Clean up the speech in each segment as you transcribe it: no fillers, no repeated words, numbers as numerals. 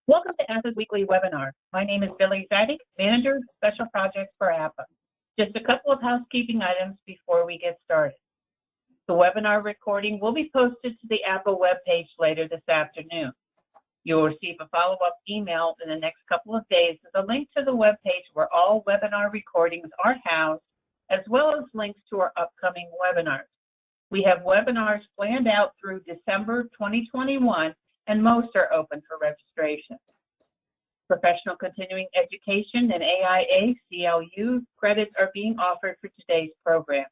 Welcome to APPA's weekly webinar. My name is Billy Zadig, Manager of Special Projects for APPA. Just a couple of housekeeping items before we get started. The webinar recording will be posted to the APPA webpage later this afternoon. You will receive a follow-up email in the next couple of days with a link to the webpage where all webinar recordings are housed, as well as links to our upcoming webinars. We have webinars planned out through December 2021, and most are open for registration. Professional Continuing Education and AIA CLU credits are being offered for today's program.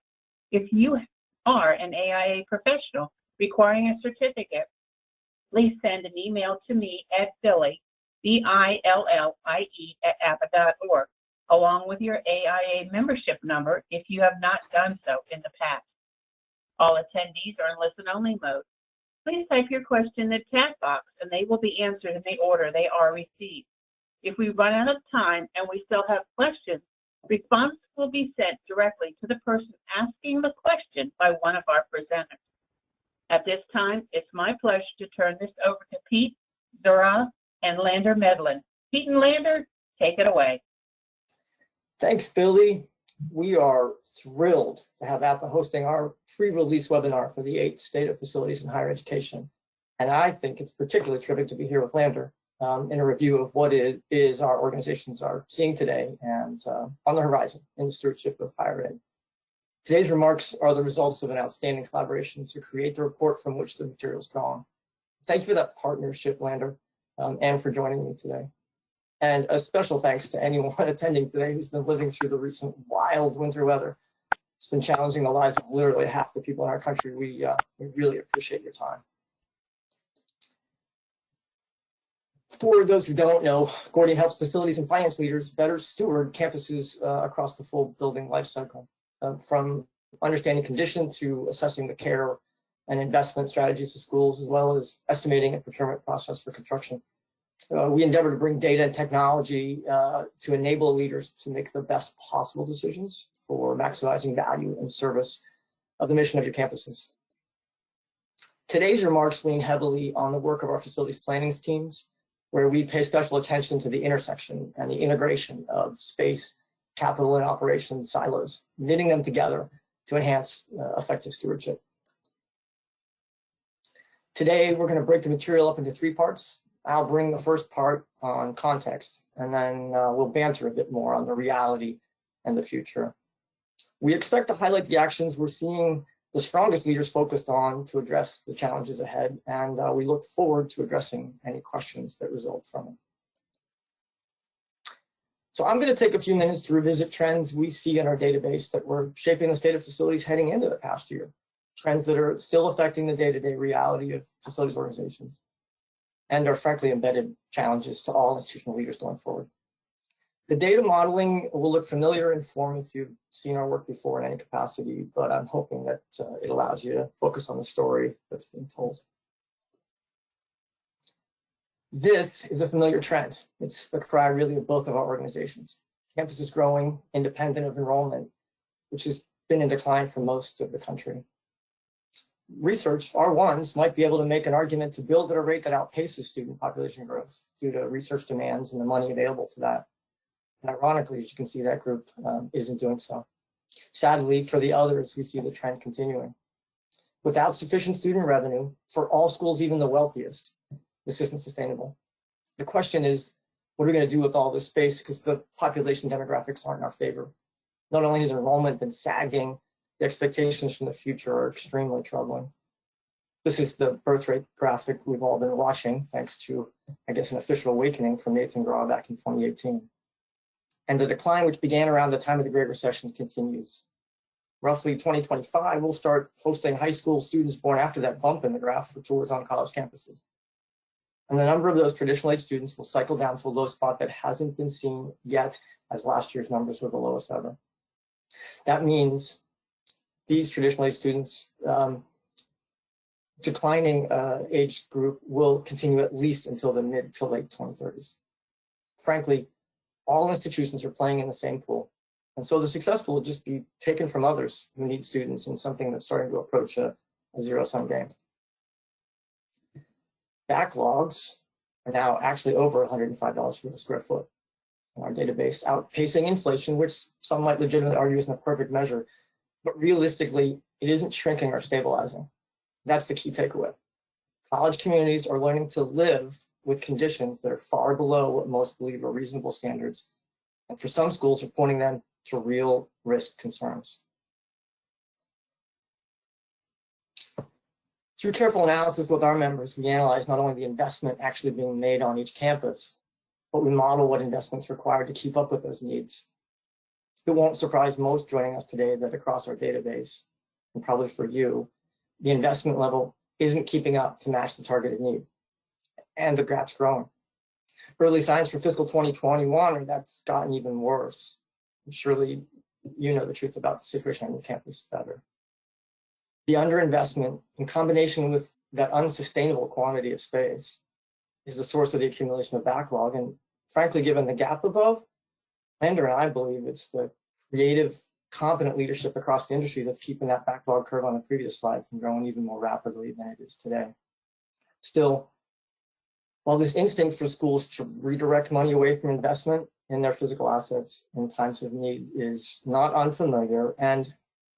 If you are an AIA professional requiring a certificate, please send an email to me at Billie, B-I-L-L-I-E, @appa.org, along with your AIA membership number if you have not done so in the past. All attendees are in listen-only mode. Please type your question in the chat box and they will be answered in the order they are received. If we run out of time and we still have questions, responses will be sent directly to the person asking the question by one of our presenters. At this time, it's my pleasure to turn this over to Pete, Zora, and Lander Medlin. Pete and Lander, take it away. Thanks, Billy. We are thrilled to have APPA hosting our pre-release webinar for the 8 state of facilities in higher education. And I think it's particularly terrific to be here with Lander in a review of what it is our organizations are seeing today and on the horizon in the stewardship of higher ed. Today's remarks are the results of an outstanding collaboration to create the report from which the material is drawn. Thank you for that partnership, Lander, and for joining me today. And a special thanks to anyone attending today who's been living through the recent wild winter weather. It's been challenging the lives of literally half the people in our country. We really appreciate your time. For those who don't know, Gordian helps facilities and finance leaders better steward campuses across the full building life cycle, from understanding condition to assessing the care and investment strategies of schools, as well as estimating a procurement process for construction. We endeavor to bring data and technology to enable leaders to make the best possible decisions for maximizing value and service of the mission of your campuses. Today's remarks lean heavily on the work of our facilities planning teams, where we pay special attention to the intersection and the integration of space, capital, and operations silos, knitting them together to enhance effective stewardship. Today, we're going to break the material up into 3 parts. I'll bring the first part on context, and then we'll banter a bit more on the reality and the future. We expect to highlight the actions we're seeing the strongest leaders focused on to address the challenges ahead, and we look forward to addressing any questions that result from it. So I'm going to take a few minutes to revisit trends we see in our database that were shaping the state of facilities heading into the past year, trends that are still affecting the day-to-day reality of facilities organizations, and are frankly embedded challenges to all institutional leaders going forward. The data modeling will look familiar in form if you've seen our work before in any capacity, but I'm hoping that it allows you to focus on the story that's being told. This is a familiar trend. It's the cry really of both of our organizations. Campus is growing independent of enrollment, which has been in decline for most of the country. Research, R1s, might be able to make an argument to build at a rate that outpaces student population growth due to research demands and the money available to that. And ironically, as you can see, that group isn't doing so. Sadly, for the others, we see the trend continuing. Without sufficient student revenue for all schools, even the wealthiest, this isn't sustainable. The question is, what are we going to do with all this space? Because the population demographics aren't in our favor. Not only has enrollment been sagging, the expectations from the future are extremely troubling. This is the birth rate graphic we've all been watching, thanks to, I guess, an official awakening from Nathan Graw back in 2018. And the decline, which began around the time of the Great Recession, continues. Roughly 2025, we'll start hosting high school students born after that bump in the graph for tours on college campuses. And the number of those traditional age students will cycle down to a low spot that hasn't been seen yet, as last year's numbers were the lowest ever. That means these traditional age students, declining age group will continue at least until the mid to late 2030s. Frankly, all institutions are playing in the same pool. And so the successful will just be taken from others who need students in something that's starting to approach a zero-sum game. Backlogs are now actually over $105 per square foot in our database, outpacing inflation, which some might legitimately argue isn't a perfect measure. But realistically, it isn't shrinking or stabilizing. That's the key takeaway. College communities are learning to live with conditions that are far below what most believe are reasonable standards, and for some schools are pointing them to real risk concerns. Through careful analysis with our members, we analyze not only the investment actually being made on each campus, but we model what investments required to keep up with those needs. It won't surprise most joining us today that across our database, and probably for you, the investment level isn't keeping up to match the targeted need, and the gap's growing. Early signs for fiscal 2021 are that's gotten even worse. And surely you know the truth about the situation on your campus better. The underinvestment, in combination with that unsustainable quantity of space, is the source of the accumulation of backlog. And frankly, given the gap above, Lander and I believe it's the creative, competent leadership across the industry that's keeping that backlog curve on the previous slide from growing even more rapidly than it is today. Still, while this instinct for schools to redirect money away from investment in their physical assets in times of need is not unfamiliar, and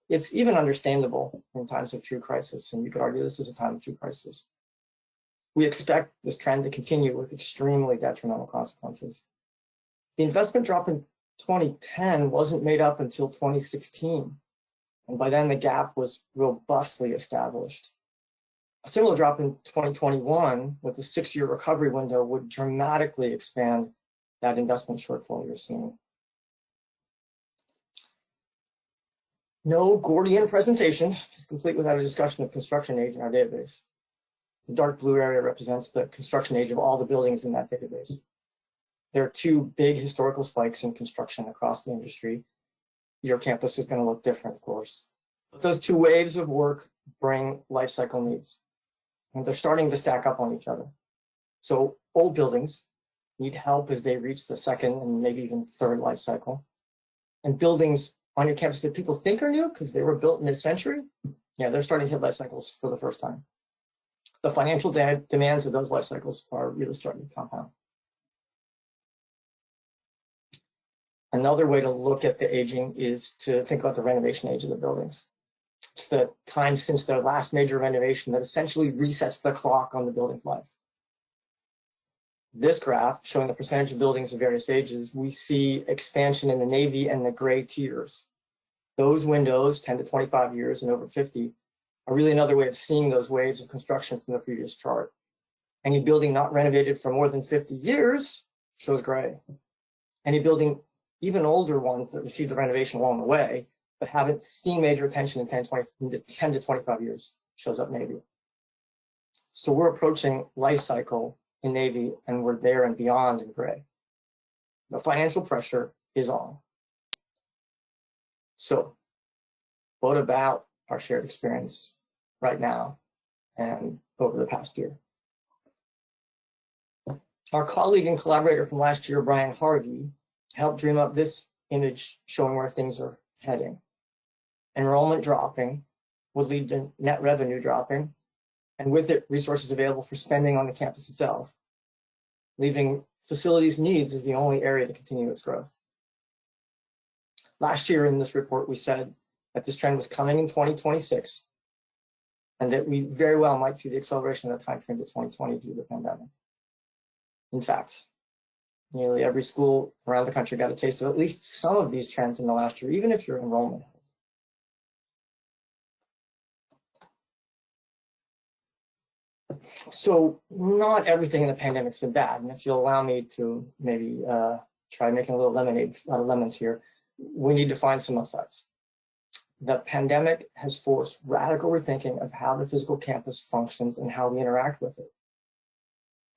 it's even understandable in times of true crisis, and you could argue this is a time of true crisis. We expect this trend to continue with extremely detrimental consequences. The investment drop in 2010 wasn't made up until 2016, and by then the gap was robustly established. A similar drop in 2021 with a 6-year recovery window would dramatically expand that investment shortfall you're seeing. No Gordian presentation is complete without a discussion of construction age in our database. The dark blue area represents the construction age of all the buildings in that database. There are 2 big historical spikes in construction across the industry. Your campus is going to look different, of course. But those 2 waves of work bring life cycle needs, and they're starting to stack up on each other. So old buildings need help as they reach the 2nd and maybe even 3rd life cycle. And buildings on your campus that people think are new because they were built mid-century, yeah, they're starting to hit life cycles for the first time. The financial demands of those life cycles are really starting to compound. Another way to look at the aging is to think about the renovation age of the buildings. It's the time since their last major renovation that essentially resets the clock on the building's life. This graph, showing the percentage of buildings of various ages, we see expansion in the navy and the gray tiers. Those windows, 10 to 25 years and over 50, are really another way of seeing those waves of construction from the previous chart. Any building not renovated for more than 50 years shows gray. Any building, even older ones that received the renovation along the way, but haven't seen major attention in 10 to 25 years, shows up navy. So we're approaching life cycle in navy, and we're there and beyond in gray. The financial pressure is on. So what about our shared experience right now and over the past year? Our colleague and collaborator from last year, Brian Harvey, helped dream up this image showing where things are heading. Enrollment dropping would lead to net revenue dropping, and with it, resources available for spending on the campus itself, leaving facilities needs as the only area to continue its growth. Last year in this report, we said that this trend was coming in 2026, and that we very well might see the acceleration of that time frame to 2020 due to the pandemic. In fact, nearly every school around the country got a taste of at least some of these trends in the last year, even if your enrollment held. So not everything in the pandemic's been bad, and if you'll allow me to maybe try making a little lemonade out of lemons here, we need to find some upsides. The pandemic has forced radical rethinking of how the physical campus functions and how we interact with it.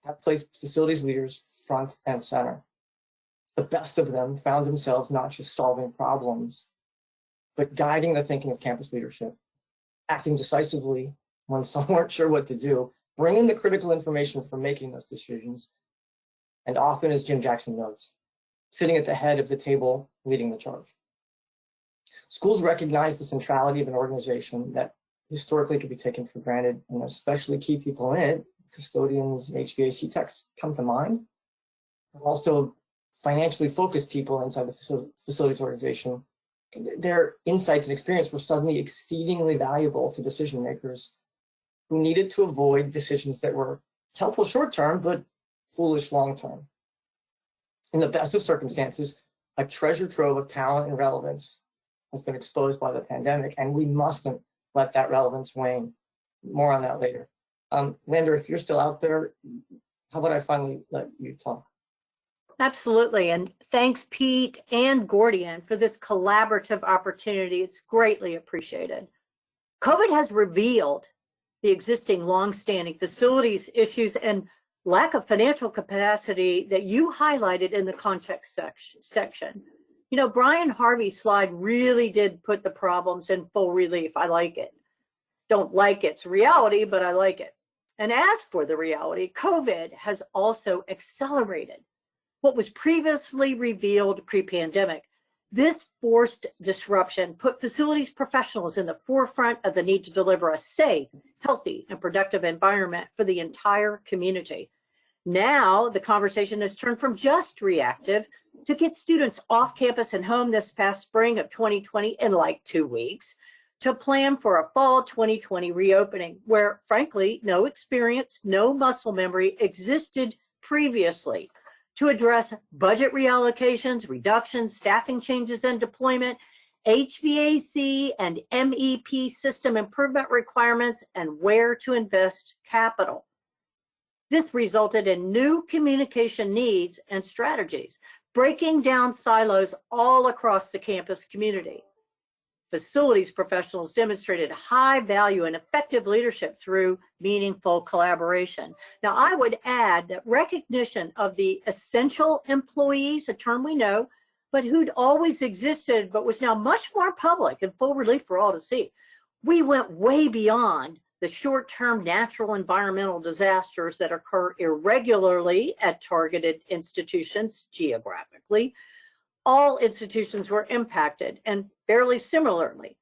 That placed facilities leaders front and center. The best of them found themselves not just solving problems, but guiding the thinking of campus leadership, acting decisively when some weren't sure what to do, bringing the critical information for making those decisions, and often, as Jim Jackson notes, sitting at the head of the table, leading the charge. Schools recognize the centrality of an organization that historically could be taken for granted, and especially key people in it custodians, and HVAC techs come to mind, but also financially focused people inside the facilities organization. Their insights and experience were suddenly exceedingly valuable to decision makers who needed to avoid decisions that were helpful short-term, but foolish long-term. In the best of circumstances, a treasure trove of talent and relevance has been exposed by the pandemic, and we mustn't let that relevance wane. More on that later. Lander, if you're still out there, how about I finally let you talk? Absolutely, and thanks Pete and Gordian for this collaborative opportunity. It's greatly appreciated. COVID has revealed the existing longstanding facilities issues and lack of financial capacity that you highlighted in the context section. You know, Brian Harvey's slide really did put the problems in full relief. I like it. Don't like its reality, but I like it. And as for the reality, COVID has also accelerated what was previously revealed pre-pandemic. This forced disruption put facilities professionals in the forefront of the need to deliver a safe, healthy, and productive environment for the entire community. Now, the conversation has turned from just reactive to get students off campus and home this past spring of 2020 in like 2 weeks, to plan for a fall 2020 reopening, where frankly, no experience, no muscle memory existed previously, to address budget reallocations, reductions, staffing changes and deployment, HVAC and MEP system improvement requirements, and where to invest capital. This resulted in new communication needs and strategies, breaking down silos all across the campus community. Facilities professionals demonstrated high value and effective leadership through meaningful collaboration. Now, I would add that recognition of the essential employees, a term we know, but who'd always existed, but was now much more public and full relief for all to see. We went way beyond the short-term natural environmental disasters that occur irregularly at targeted institutions geographically. All institutions were impacted, and fairly similarly,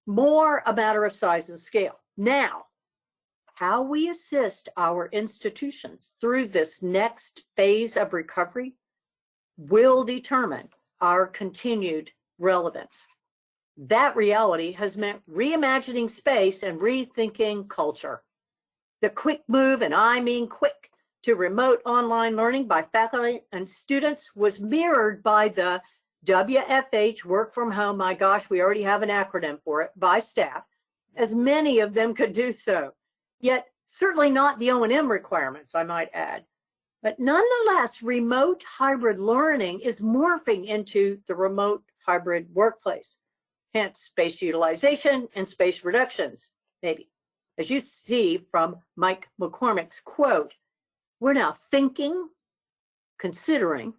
more a matter of size and scale. Now, how we assist our institutions through this next phase of recovery will determine our continued relevance. That reality has meant reimagining space and rethinking culture. The quick move, and I mean quick, to remote online learning by faculty and students was mirrored by the WFH, work from home, my gosh, we already have an acronym for it, by staff, as many of them could do so. Yet certainly not the O&M requirements, I might add. But nonetheless, remote hybrid learning is morphing into the remote hybrid workplace. Hence space utilization and space reductions, maybe. As you see from Mike McCormick's quote, we're now thinking, considering,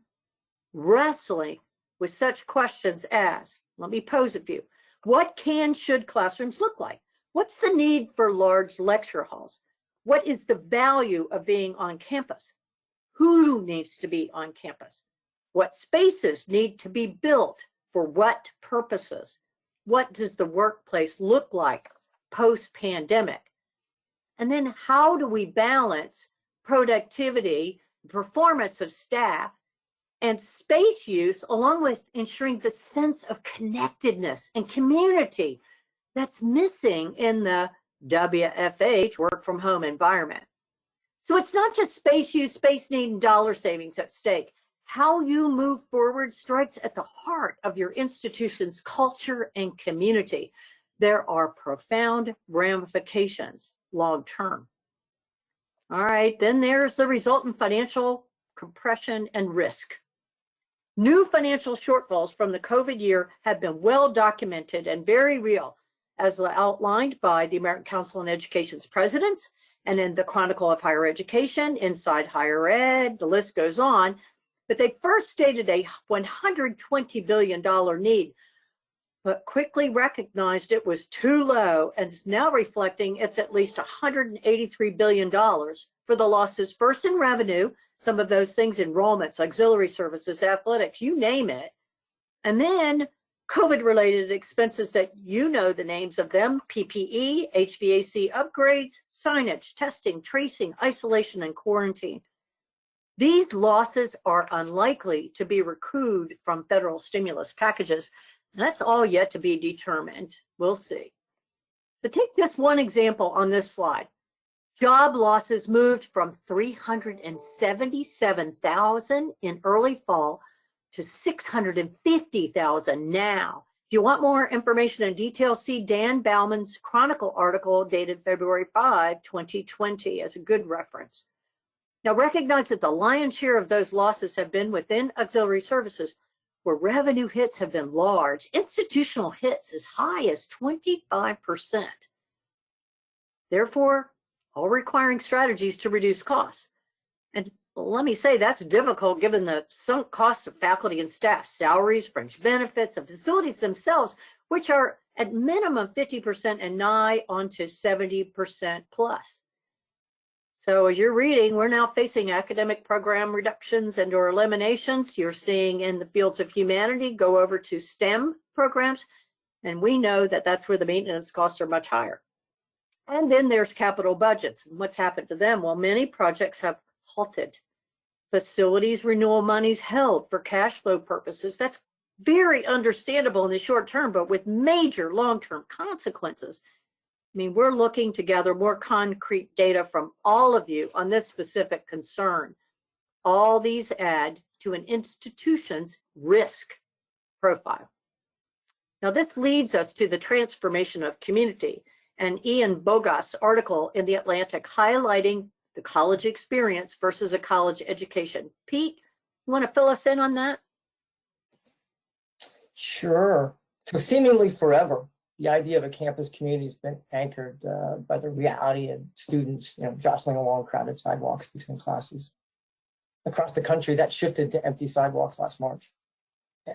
wrestling with such questions as, let me pose a few. What should classrooms look like? What's the need for large lecture halls? What is the value of being on campus? Who needs to be on campus? What spaces need to be built for what purposes? What does the workplace look like post-pandemic? And then how do we balance productivity, performance of staff, and space use, along with ensuring the sense of connectedness and community that's missing in the WFH, work from home environment? So it's not just space use, space need, and dollar savings at stake. How you move forward strikes at the heart of your institution's culture and community. There are profound ramifications long term. All right, then there's the resultant financial compression and risk. New financial shortfalls from the COVID year have been well documented and very real, as outlined by the American Council on Education's presidents and in the Chronicle of Higher Education, Inside Higher Ed, the list goes on. But they first stated a $120 billion need, but quickly recognized it was too low and is now reflecting it's at least $183 billion for the losses, first in revenue, some of those things, enrollments, auxiliary services, athletics, you name it, and then COVID-related expenses that you know the names of them: PPE, HVAC upgrades, signage, testing, tracing, isolation, and quarantine. These losses are unlikely to be recouped from federal stimulus packages. That's all yet to be determined. We'll see. So take just one example on this slide. Job losses moved from 377,000 in early fall to 650,000 now. If you want more information and detail, see Dan Bauman's Chronicle article dated February 5, 2020 as a good reference. Now recognize that the lion's share of those losses have been within auxiliary services, where revenue hits have been large, institutional hits as high as 25%. Therefore, all requiring strategies to reduce costs. And let me say that's difficult given the sunk costs of faculty and staff, salaries, fringe benefits, and facilities themselves, which are at minimum 50% and nigh onto 70% plus. So as you're reading, we're now facing academic program reductions and or eliminations. You're seeing in the fields of humanity go over to STEM programs, and we know that that's where the maintenance costs are much higher. And then there's capital budgets. And what's happened to them? Well, many projects have halted. Facilities renewal monies held for cash flow purposes. That's very understandable in the short term, but with major long-term consequences. I mean, we're looking to gather more concrete data from all of you on this specific concern. All these add to an institution's risk profile. Now, this leads us to the transformation of community, and Ian Bogas' article in The Atlantic highlighting the college experience versus a college education. Pete, you want to fill us in on that? Sure. So seemingly forever, the idea of a campus community has been anchored by the reality of students, jostling along crowded sidewalks between classes. Across the country, that shifted to empty sidewalks last March.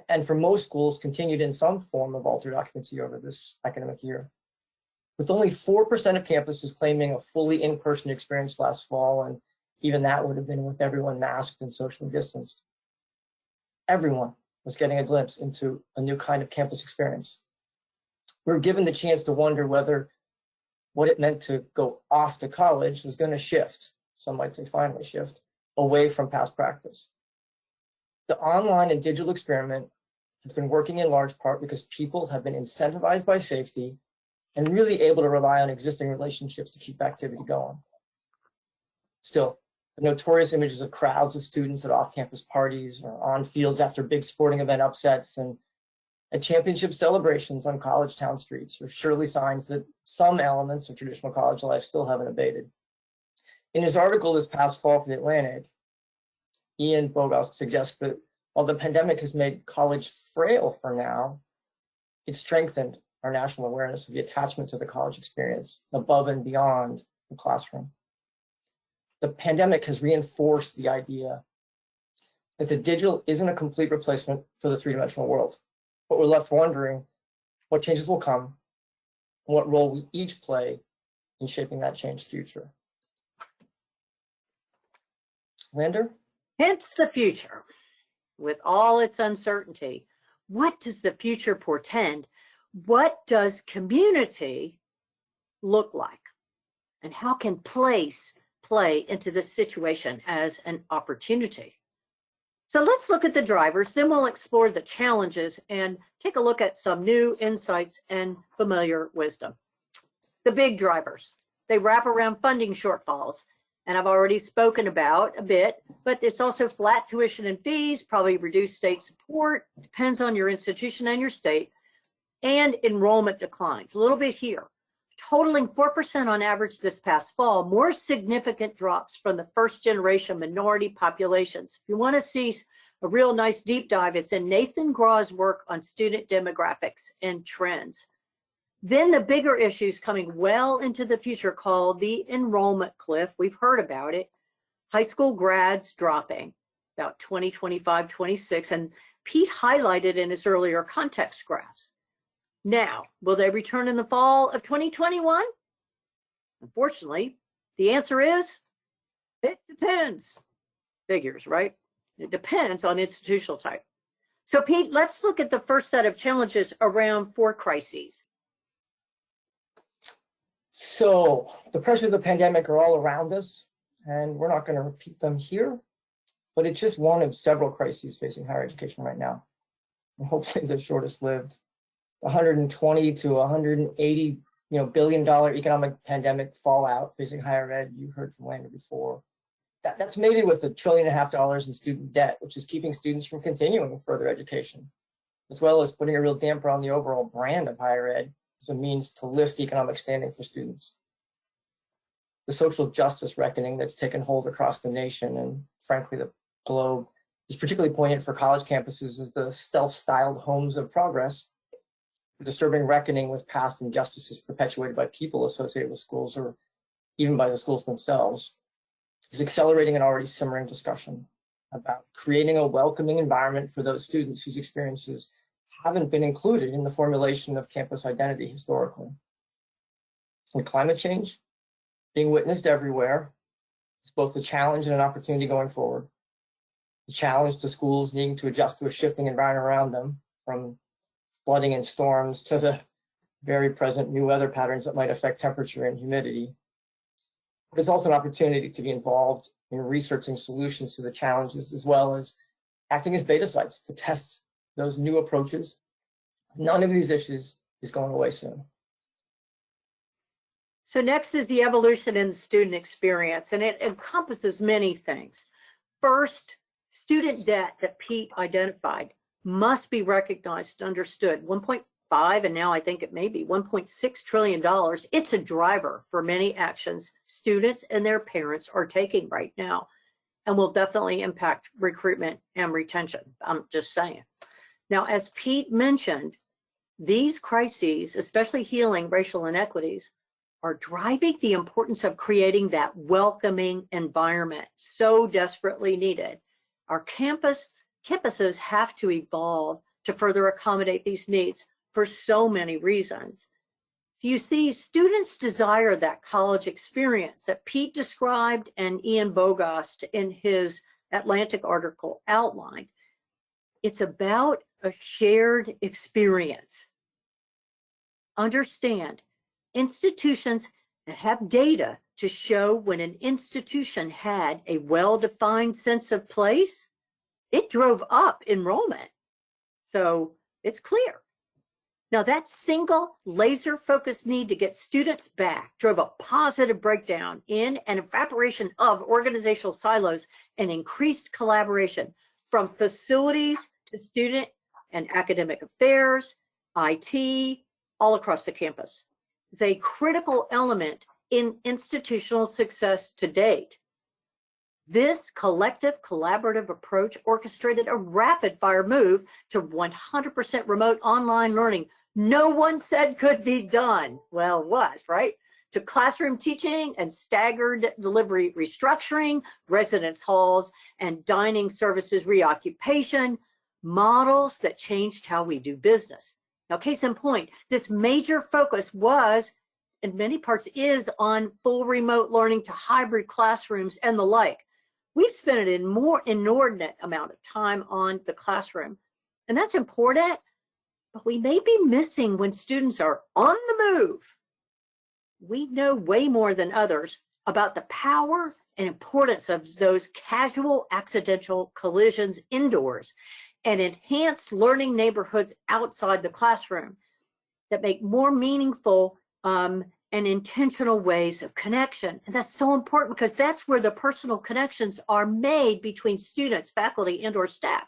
And for most schools, continued in some form of altered occupancy over this academic year. With only 4% of campuses claiming a fully in-person experience last fall, and even that would have been with everyone masked and socially distanced. Everyone was getting a glimpse into a new kind of campus experience. We were given the chance to wonder whether what it meant to go off to college was going to shift, some might say finally shift, away from past practice. The online and digital experiment has been working in large part because people have been incentivized by safety and really able to rely on existing relationships to keep activity going. Still, the notorious images of crowds of students at off-campus parties or on fields after big sporting event upsets and at championship celebrations on college town streets are surely signs that some elements of traditional college life still haven't abated. In his article this past fall for The Atlantic, Ian Bogas suggests that while the pandemic has made college frail for now, it's strengthened our national awareness of the attachment to the college experience above and beyond the classroom. The pandemic has reinforced the idea that the digital isn't a complete replacement for the three-dimensional world, but we're left wondering what changes will come and what role we each play in shaping that changed future. Lander? Hence the future. With all its uncertainty, what does the future portend? What does community look like? And how can place play into this situation as an opportunity? So let's look at the drivers, then we'll explore the challenges and take a look at some new insights and familiar wisdom. The big drivers, they wrap around funding shortfalls, and I've already spoken about a bit, but it's also flat tuition and fees, probably reduced state support, depends on your institution and your state, and enrollment declines, a little bit here, totaling 4% on average this past fall, more significant drops from the first generation minority populations. If you want to see a real nice deep dive, it's in Nathan Graw's work on student demographics and trends. Then the bigger issues coming well into the future called the enrollment cliff. We've heard about it. High school grads dropping about 2025, 26, and Pete highlighted in his earlier context graphs. Now, will they return in the fall of 2021? Unfortunately, the answer is, it depends. Figures, right? It depends on institutional type. So Pete, let's look at the first set of challenges around 4 crises. So the pressures of the pandemic are all around us, and we're not going to repeat them here, but it's just one of several crises facing higher education right now. And hopefully the shortest lived. $120 to $180 billion economic pandemic fallout facing higher ed. You heard from Lander before. That's mated with $1.5 trillion in student debt, which is keeping students from continuing further education, as well as putting a real damper on the overall brand of higher ed as a means to lift economic standing for students. The social justice reckoning that's taken hold across the nation and frankly the globe is particularly poignant for college campuses as the self-styled homes of progress. A disturbing reckoning with past injustices perpetuated by people associated with schools or even by the schools themselves is accelerating an already simmering discussion about creating a welcoming environment for those students whose experiences haven't been included in the formulation of campus identity historically. And climate change, being witnessed everywhere, is both a challenge and an opportunity going forward. The challenge to schools needing to adjust to a shifting environment around them, from flooding and storms to the very present new weather patterns that might affect temperature and humidity. There's also an opportunity to be involved in researching solutions to the challenges, as well as acting as beta sites to test those new approaches. None of these issues is going away soon. So next is the evolution in the student experience, and it encompasses many things. First, student debt that Pete identified must be recognized, understood. 1.5, and now I think it may be $1.6 trillion. It's a driver for many actions students and their parents are taking right now, and will definitely impact recruitment and retention. I'm just saying. Now, as Pete mentioned, these crises, especially healing racial inequities, are driving the importance of creating that welcoming environment so desperately needed. Our campuses have to evolve to further accommodate these needs for so many reasons. So you see, students desire that college experience that Pete described and Ian Bogost in his Atlantic article outlined. It's about a shared experience. Understand, institutions that have data to show when an institution had a well-defined sense of place, it drove up enrollment. So it's clear. Now that single laser-focused need to get students back drove a positive breakdown in and evaporation of organizational silos and increased collaboration from facilities to student and academic affairs, IT, all across the campus. It's a critical element in institutional success to date. This collective collaborative approach orchestrated a rapid fire move to 100% remote online learning. No one said could be done. Well, it was, right? To classroom teaching and staggered delivery restructuring, residence halls and dining services reoccupation, models that changed how we do business. Now, case in point, this major focus was, in many parts, is on full remote learning to hybrid classrooms and the like. We've spent an inordinate amount of time on the classroom, and that's important, but we may be missing when students are on the move. We know way more than others about the power and importance of those casual accidental collisions indoors and enhanced learning neighborhoods outside the classroom that make more meaningful and intentional ways of connection. And that's so important because that's where the personal connections are made between students, faculty, and/or staff.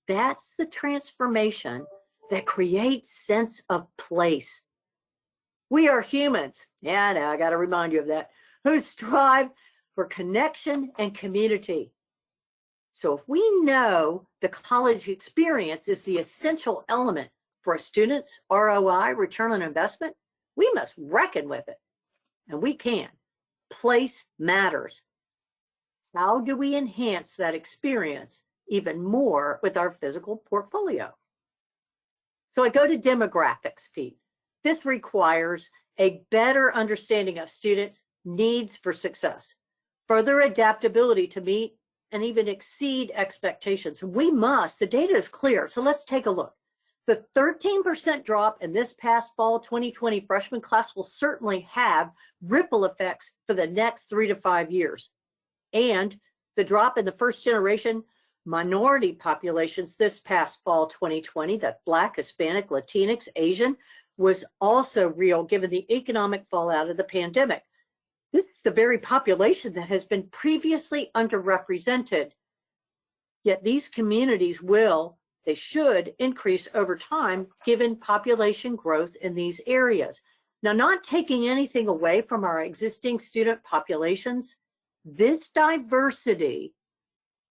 That's the transformation that creates sense of place. We are humans, yeah, I know, I got to remind you of that, who strive for connection and community. So if we know the college experience is the essential element for a student's ROI, return on investment, we must reckon with it, and we can. Place matters. How do we enhance that experience even more with our physical portfolio? So I go to demographics, Pete. This requires a better understanding of students' needs for success, further adaptability to meet and even exceed expectations. We must, the data is clear. So let's take a look. The 13% drop in this past fall 2020 freshman class will certainly have ripple effects for the next 3 to 5 years. And the drop in the first generation minority populations this past fall 2020, that Black, Hispanic, Latinx, Asian, was also real given the economic fallout of the pandemic. This is the very population that has been previously underrepresented. Yet these communities they should increase over time given population growth in these areas. Now, not taking anything away from our existing student populations, this diversity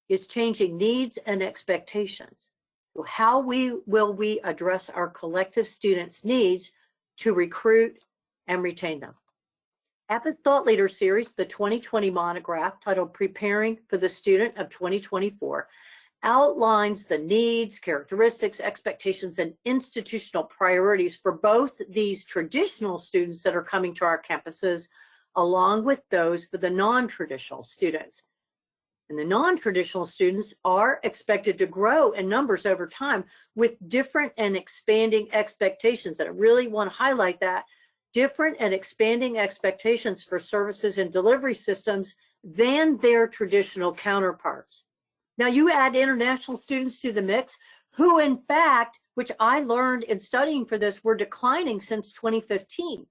is changing needs and expectations. So how will we address our collective students' needs to recruit and retain them? APA's Thought Leader Series, the 2020 monograph titled Preparing for the Student of 2024, outlines the needs, characteristics, expectations, and institutional priorities for both these traditional students that are coming to our campuses, along with those for the non-traditional students. And the non-traditional students are expected to grow in numbers over time with different and expanding expectations. And I really want to highlight that, different and expanding expectations for services and delivery systems than their traditional counterparts. Now, you add international students to the mix, who in fact, which I learned in studying for this, were declining since 2015,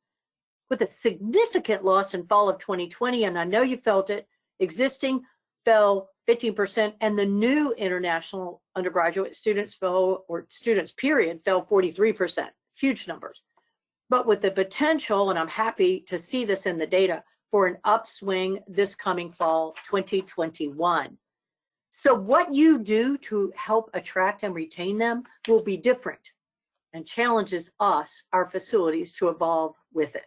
with a significant loss in fall of 2020, and I know you felt it. Existing fell 15%, and the new international undergraduate students fell 43%, huge numbers. But with the potential, and I'm happy to see this in the data, for an upswing this coming fall 2021. So what you do to help attract and retain them will be different and challenges us, our facilities, to evolve with it.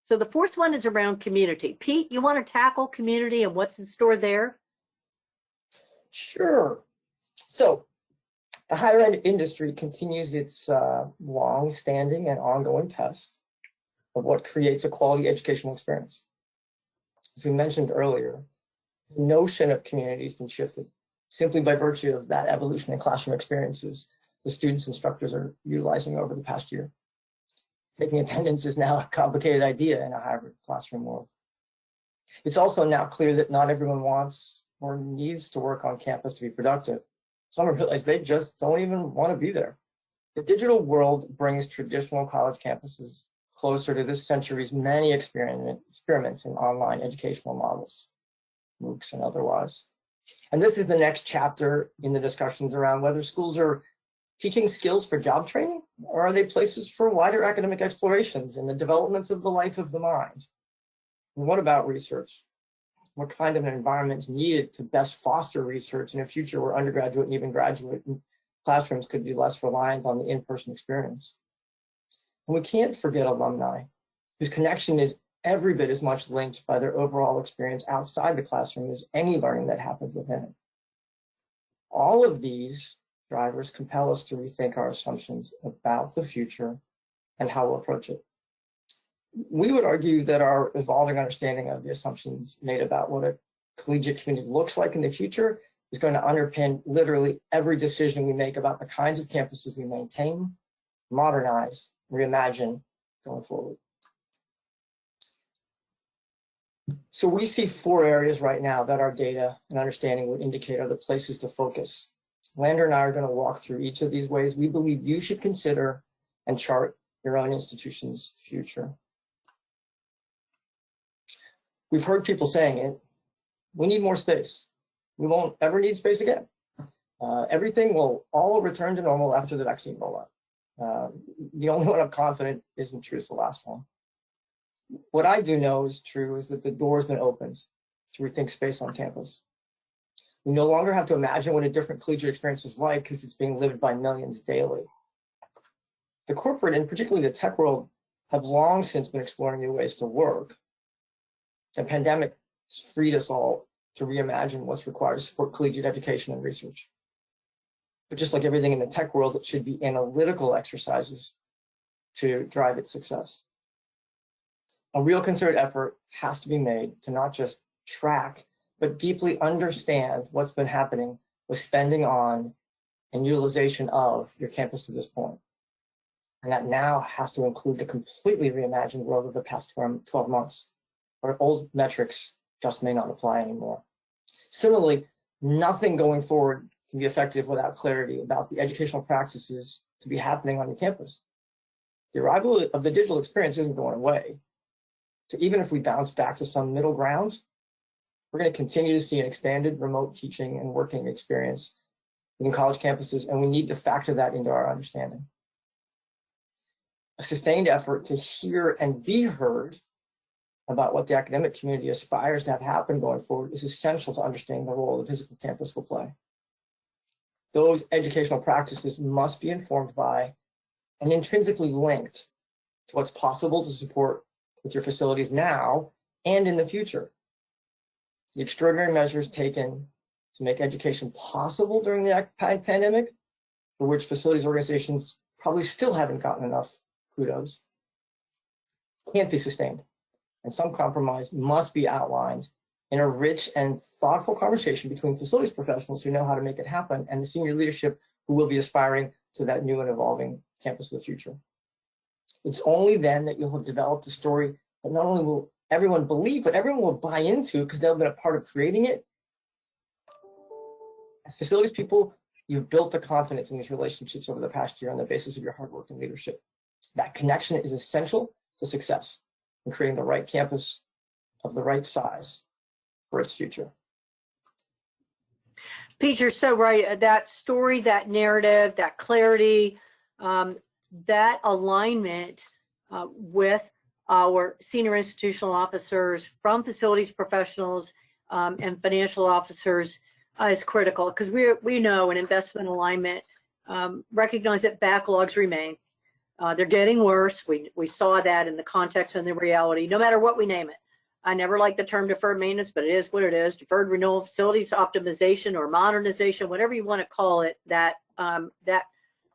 So the fourth one is around community. Pete, you want to tackle community and what's in store there? Sure. So the higher ed industry continues its long-standing and ongoing test of what creates a quality educational experience. As we mentioned earlier, the notion of community has been shifted simply by virtue of that evolution in classroom experiences the students and instructors are utilizing over the past year. Taking attendance is now a complicated idea in a hybrid classroom world. It's also now clear that not everyone wants or needs to work on campus to be productive. Some have realized they just don't even want to be there. The digital world brings traditional college campuses closer to this century's many experiments in online educational models, MOOCs and otherwise. And this is the next chapter in the discussions around whether schools are teaching skills for job training, or are they places for wider academic explorations and the development of the life of the mind? And what about research? What kind of an environment is needed to best foster research in a future where undergraduate and even graduate classrooms could be less reliant on the in-person experience? And we can't forget alumni, whose connection is every bit as much linked by their overall experience outside the classroom as any learning that happens within it. All of these drivers compel us to rethink our assumptions about the future and how we'll approach it. We would argue that our evolving understanding of the assumptions made about what a collegiate community looks like in the future is going to underpin literally every decision we make about the kinds of campuses we maintain, modernize, reimagine going forward. So we see 4 areas right now that our data and understanding would indicate are the places to focus. Lander and I are going to walk through each of these ways we believe you should consider and chart your own institution's future. We've heard people saying it, we need more space. We won't ever need space again. Everything will all return to normal after the vaccine rollout. The only one I'm confident isn't true is the last one. What I do know is true is that the door has been opened to rethink space on campus. We no longer have to imagine what a different collegiate experience is like because it's being lived by millions daily. The corporate and particularly the tech world have long since been exploring new ways to work. The pandemic has freed us all to reimagine what's required to support collegiate education and research. But just like everything in the tech world, it should be analytical exercises to drive its success. A real concerted effort has to be made to not just track but deeply understand what's been happening with spending on and utilization of your campus to this point. And that now has to include the completely reimagined world of the past 12 months, where old metrics just may not apply anymore. Similarly, nothing going forward can be effective without clarity about the educational practices to be happening on your campus. The arrival of the digital experience isn't going away. So even if we bounce back to some middle ground, we're going to continue to see an expanded remote teaching and working experience within college campuses, and we need to factor that into our understanding. A sustained effort to hear and be heard about what the academic community aspires to have happen going forward is essential to understanding the role the physical campus will play. Those educational practices must be informed by and intrinsically linked to what's possible to support with your facilities now and in the future. The extraordinary measures taken to make education possible during the pandemic, for which facilities organizations probably still haven't gotten enough kudos, can't be sustained. And some compromise must be outlined in a rich and thoughtful conversation between facilities professionals who know how to make it happen and the senior leadership who will be aspiring to that new and evolving campus of the future. It's only then that you'll have developed a story that not only will everyone believe, but everyone will buy into because they'll have been a part of creating it. As facilities people, you've built the confidence in these relationships over the past year on the basis of your hard work and leadership. That connection is essential to success in creating the right campus of the right size for its future. Pete, you're so right. That story, that narrative, that clarity, that alignment with our senior institutional officers from facilities professionals and financial officers is critical, because we know in investment alignment, recognize that backlogs remain. They're getting worse. We saw that in the context and the reality, no matter what we name it. I never like the term deferred maintenance, but it is what it is. Deferred renewal, facilities optimization or modernization, whatever you want to call it, that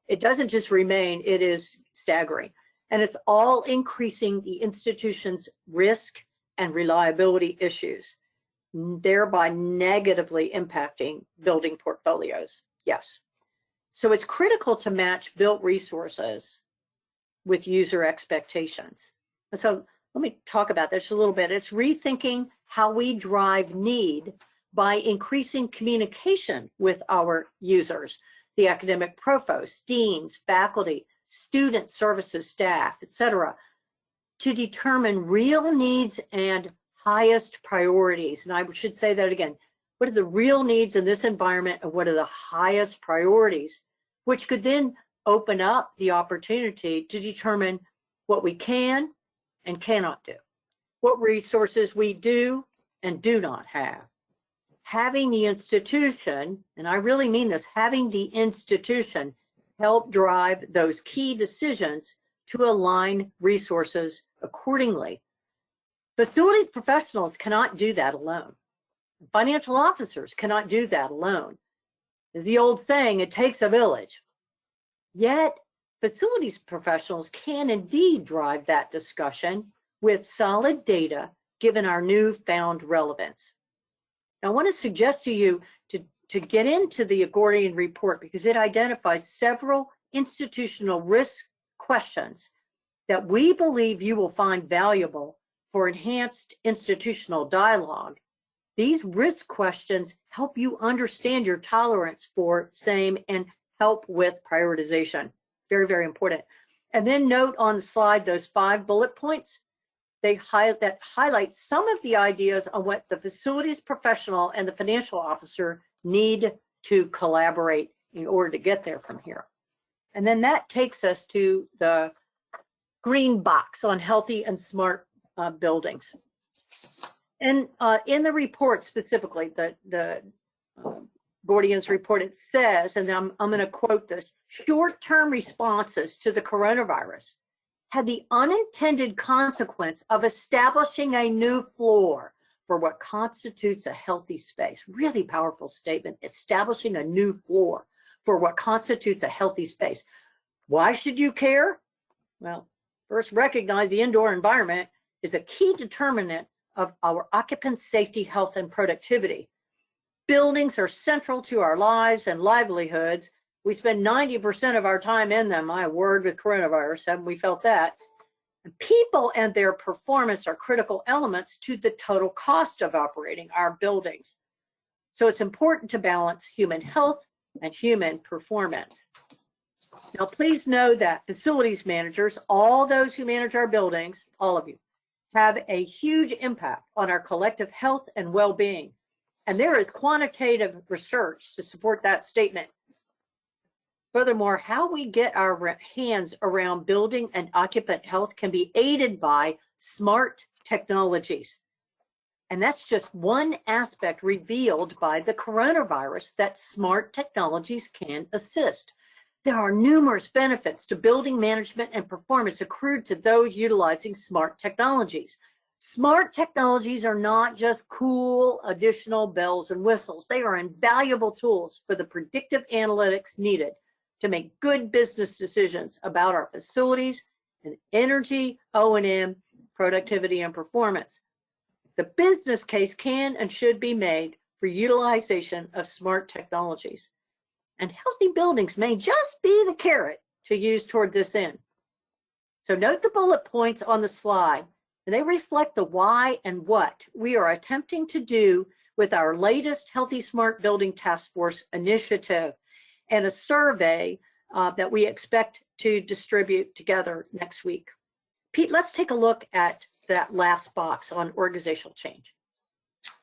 it doesn't just remain, it is staggering. And it's all increasing the institution's risk and reliability issues, thereby negatively impacting building portfolios. Yes. So it's critical to match built resources with user expectations. And so let me talk about this a little bit. It's rethinking how we drive need by increasing communication with our users, the academic provosts, deans, faculty, student services staff, etc., to determine real needs and highest priorities. And I should say that again. What are the real needs in this environment and what are the highest priorities, which could then open up the opportunity to determine what we can and cannot do, what resources we do and do not have. Having the institution, and I really mean this, having the institution help drive those key decisions to align resources accordingly. Facilities professionals cannot do that alone. Financial officers cannot do that alone. As the old saying, it takes a village. Yet, facilities professionals can indeed drive that discussion with solid data given our newfound relevance. Now, I want to suggest to you to get into the Gordian report because it identifies several institutional risk questions that we believe you will find valuable for enhanced institutional dialogue. These risk questions help you understand your tolerance for same and help with prioritization. Very, very important. And then note on the slide those 5 bullet points. They highlight some of the ideas on what the facilities professional and the financial officer need to collaborate in order to get there from here. And then that takes us to the green box on healthy and smart buildings. And in the report specifically, the Gordian's report, it says, and I'm going to quote this, short-term responses to the coronavirus had the unintended consequence of establishing a new floor for what constitutes a healthy space. Really powerful statement, establishing a new floor for what constitutes a healthy space. Why should you care? Well, first recognize the indoor environment is a key determinant of our occupants' safety, health, and productivity. Buildings are central to our lives and livelihoods. We spend 90% of our time in them. My word, with coronavirus, haven't we felt that? And people and their performance are critical elements to the total cost of operating our buildings. So it's important to balance human health and human performance. Now, please know that facilities managers, all those who manage our buildings, all of you, have a huge impact on our collective health and well-being. And there is quantitative research to support that statement. Furthermore, how we get our hands around building and occupant health can be aided by smart technologies. And that's just one aspect revealed by the coronavirus that smart technologies can assist. There are numerous benefits to building management and performance accrued to those utilizing smart technologies. Smart technologies are not just cool additional bells and whistles. They are invaluable tools for the predictive analytics needed to make good business decisions about our facilities and energy, O&M, productivity, and performance. The business case can and should be made for utilization of smart technologies. And healthy buildings may just be the carrot to use toward this end. So note the bullet points on the slide, and they reflect the why and what we are attempting to do with our latest Healthy Smart Building Task Force initiative and a survey that we expect to distribute together next week. Pete, let's take a look at that last box on organizational change.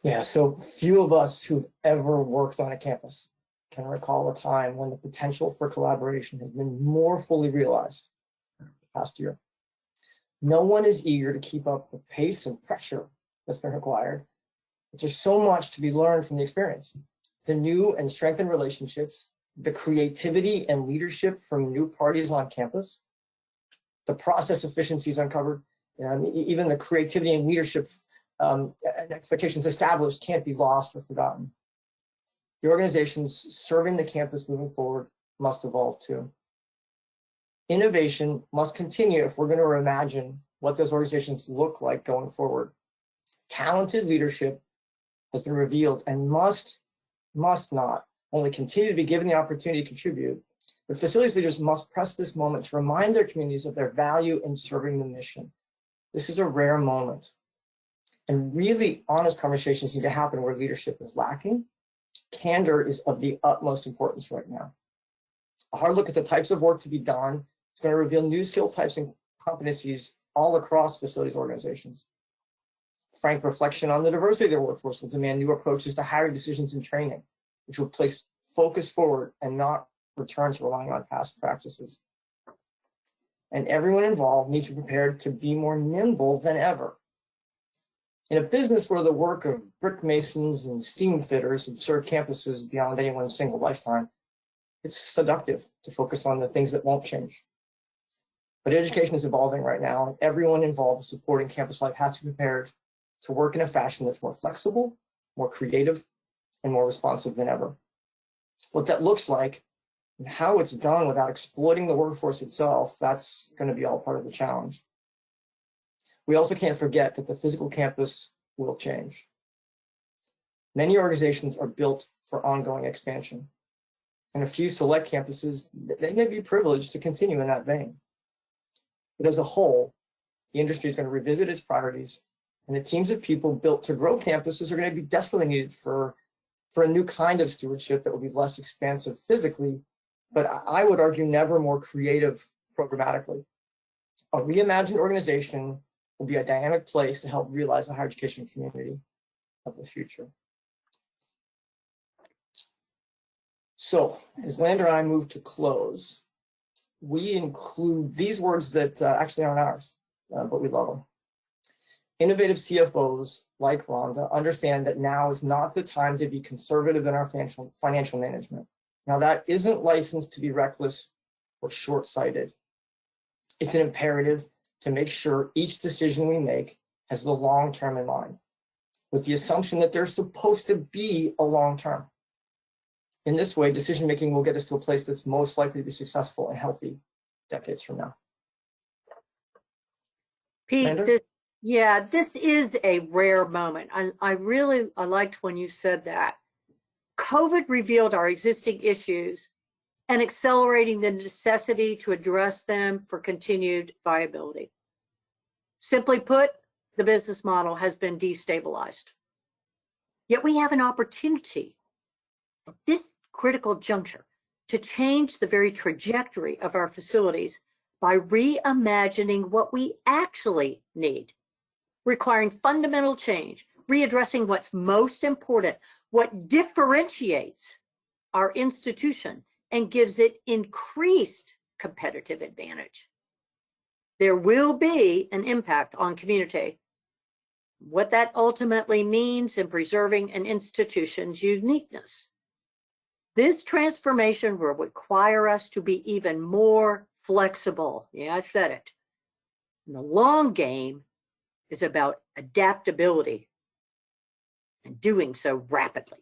Yeah, so few of us who've ever worked on a campus can recall a time when the potential for collaboration has been more fully realized the past year. No one is eager to keep up the pace and pressure that's been required, but there's so much to be learned from the experience. The new and strengthened relationships, the creativity and leadership from new parties on campus, the process efficiencies uncovered, even the creativity and leadership and expectations established can't be lost or forgotten. The organizations serving the campus moving forward must evolve too. Innovation must continue if we're going to reimagine what those organizations look like going forward. Talented leadership has been revealed and must not only continue to be given the opportunity to contribute, but facilities leaders must press this moment to remind their communities of their value in serving the mission. This is a rare moment. And really honest conversations need to happen where leadership is lacking. Candor is of the utmost importance right now. A hard look at the types of work to be done is going to reveal new skill types and competencies all across facilities organizations. Frank reflection on the diversity of their workforce will demand new approaches to hiring decisions and training, which will place focus forward and not return to relying on past practices. And everyone involved needs to be prepared to be more nimble than ever. In a business where the work of brick masons and steam fitters have served campuses beyond anyone's single lifetime, it's seductive to focus on the things that won't change. But education is evolving right now, and everyone involved in supporting campus life has to be prepared to work in a fashion that's more flexible, more creative, and more responsive than ever. What that looks like and how it's done without exploiting the workforce itself, that's going to be all part of the challenge. We also can't forget that the physical campus will change. Many organizations are built for ongoing expansion, and a few select campuses, they may be privileged to continue in that vein. But as a whole, the industry is going to revisit its priorities, and the teams of people built to grow campuses are going to be desperately needed for a new kind of stewardship that will be less expansive physically, but I would argue never more creative programmatically. A reimagined organization will be a dynamic place to help realize the higher education community of the future. So as Lander and I move to close, we include these words that actually aren't ours, but we love them. Innovative CFOs like Rhonda understand that now is not the time to be conservative in our financial management. Now, that isn't licensed to be reckless or short-sighted. It's an imperative to make sure each decision we make has the long term in mind, with the assumption that there's supposed to be a long term. In this way, decision making will get us to a place that's most likely to be successful and healthy decades from now. Pete, Lander? Yeah, this is a rare moment. I liked when you said that. COVID revealed our existing issues and accelerating the necessity to address them for continued viability. Simply put, the business model has been destabilized. Yet we have an opportunity at this critical juncture to change the very trajectory of our facilities by reimagining what we actually need, requiring fundamental change, readdressing what's most important, what differentiates our institution and gives it increased competitive advantage. There will be an impact on community. What that ultimately means in preserving an institution's uniqueness. This transformation will require us to be even more flexible. Yeah, I said it. And the long game is about adaptability and doing so rapidly.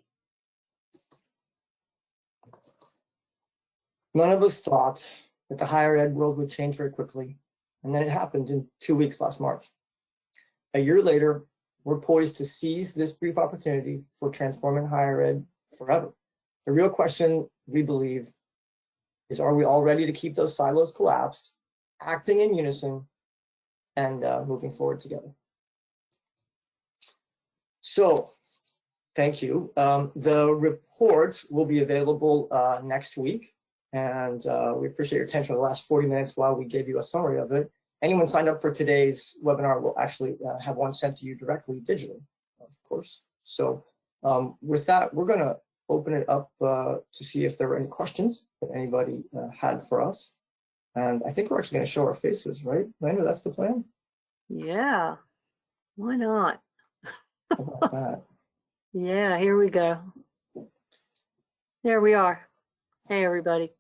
None of us thought that the higher ed world would change very quickly, and then it happened in 2 weeks last March. A year later, we're poised to seize this brief opportunity for transforming higher ed forever. The real question, we believe, is are we all ready to keep those silos collapsed, acting in unison, and moving forward together? So, thank you. The report will be available next week, and we appreciate your attention over the last 40 minutes while we gave you a summary of it. Anyone signed up for today's webinar will actually have one sent to you directly digitally, of course. So with that, we're going to open it up to see if there were any questions that anybody had for us. And I think we're actually going to show our faces, right? Lander, that's the plan? Yeah, why not? How about that? Yeah, here we go. There we are. Hey, everybody.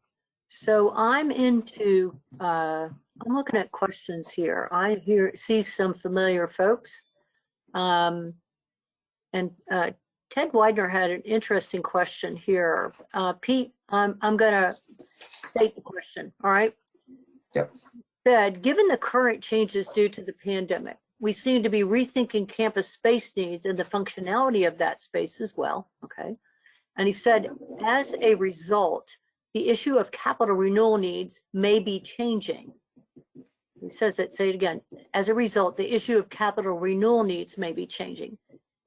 So I'm looking at questions here. I see some familiar folks. And Ted Widener had an interesting question here. Pete, I'm going to state the question, all right? Yep. Said, given the current changes due to the pandemic, we seem to be rethinking campus space needs and the functionality of that space as well, okay? And he said, as a result, the issue of capital renewal needs may be changing. He says it, say it again. As a result, the issue of capital renewal needs may be changing.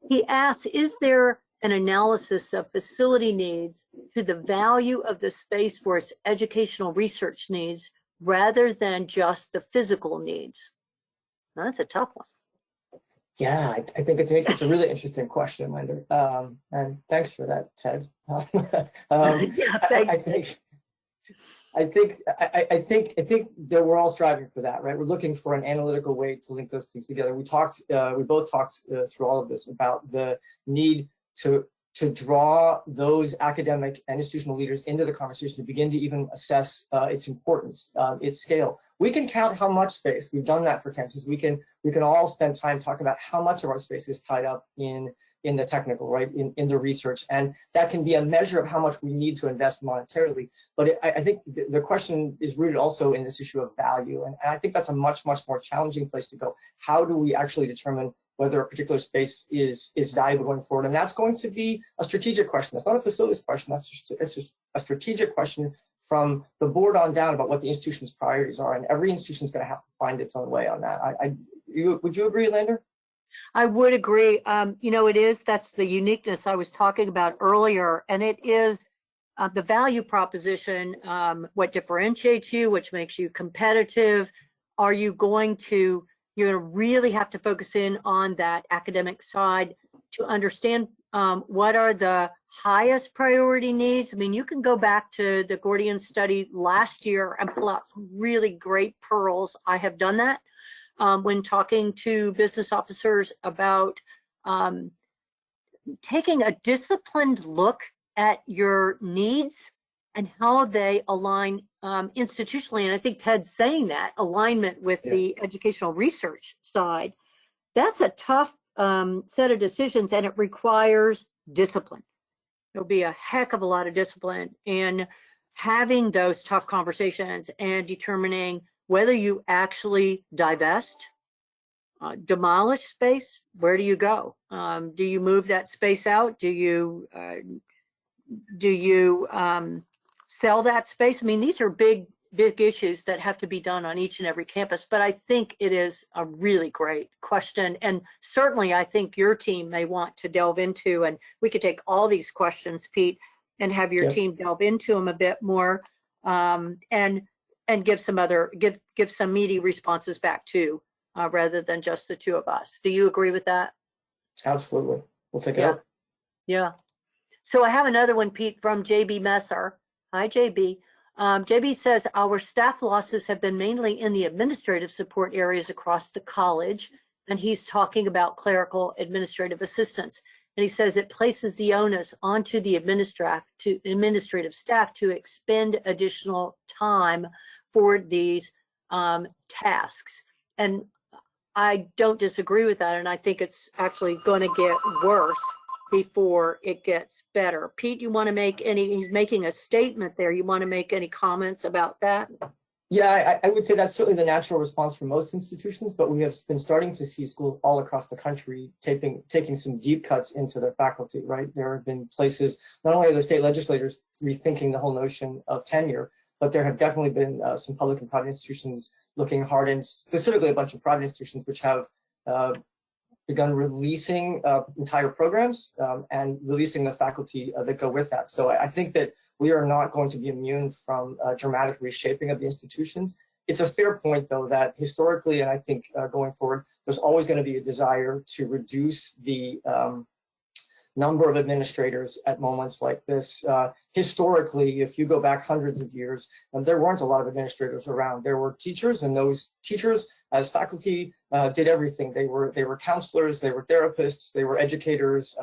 He asks, is there an analysis of facility needs to the value of the space for its educational research needs rather than just the physical needs? Now, that's a tough one. Yeah, I think it's a really interesting question, Lander. And thanks for that, Ted. Yeah, thanks. I think that we're all striving for that, right? We're looking for an analytical way to link those things together. We both talked through all of this about the need to draw those academic and institutional leaders into the conversation to begin to even assess its importance, its scale. We can count how much space. We've done that for campuses. We can all spend time talking about how much of our space is tied up in the technical, right, in the research, and that can be a measure of how much we need to invest monetarily. But I think the question is rooted also in this issue of value, and I think that's a much more challenging place to go. How do we actually determine whether a particular space is valuable going forward? And that's going to be a strategic question. That's not a facilities question. That's just a strategic question from the board on down about what the institution's priorities are, and every institution is going to have to find its own way on that. Would you agree, Lander? I would agree. That's the uniqueness I was talking about earlier, and it is the value proposition, what differentiates you, which makes you competitive. You're going to really have to focus in on that academic side to understand what are the highest priority needs. I mean, you can go back to the Gordian study last year and pull out some really great pearls. I have done that. When talking to business officers about taking a disciplined look at your needs and how they align institutionally. And I think Ted's saying that, alignment with the educational research side. That's a tough set of decisions, and it requires discipline. There'll be a heck of a lot of discipline in having those tough conversations and determining whether you actually divest demolish space, where do you go? Do you move that space out? Do you sell that space? I mean, these are big issues that have to be done on each and every campus, but I think it is a really great question. And certainly I think your team may want to delve into, and we could take all these questions, Pete, and have your team delve into them a bit more, and give some meaty responses back too, rather than just the two of us. Do you agree with that? Absolutely. We'll take it up. Yeah. So I have another one, Pete, from JB Messer. Hi, JB. JB says, our staff losses have been mainly in the administrative support areas across the college. And he's talking about clerical administrative assistants. And he says it places the onus onto the administrative staff to expend additional time for these tasks. And I don't disagree with that. And I think it's actually going to get worse before it gets better. Pete, you want to make he's making a statement there. You want to make any comments about that? Yeah, I would say that's certainly the natural response for most institutions, but we have been starting to see schools all across the country taking some deep cuts into their faculty, right? There have been places, not only are there state legislators rethinking the whole notion of tenure, but there have definitely been some public and private institutions looking hard, and specifically a bunch of private institutions which have begun releasing entire programs and releasing the faculty that go with that. So I think that we are not going to be immune from dramatic reshaping of the institutions. It's a fair point, though, that historically, and I think going forward, there's always going to be a desire to reduce the number of administrators at moments like this. Historically, if you go back hundreds of years, there weren't a lot of administrators around. There were teachers, and those teachers, as faculty, did everything. They were counselors, they were therapists, they were educators.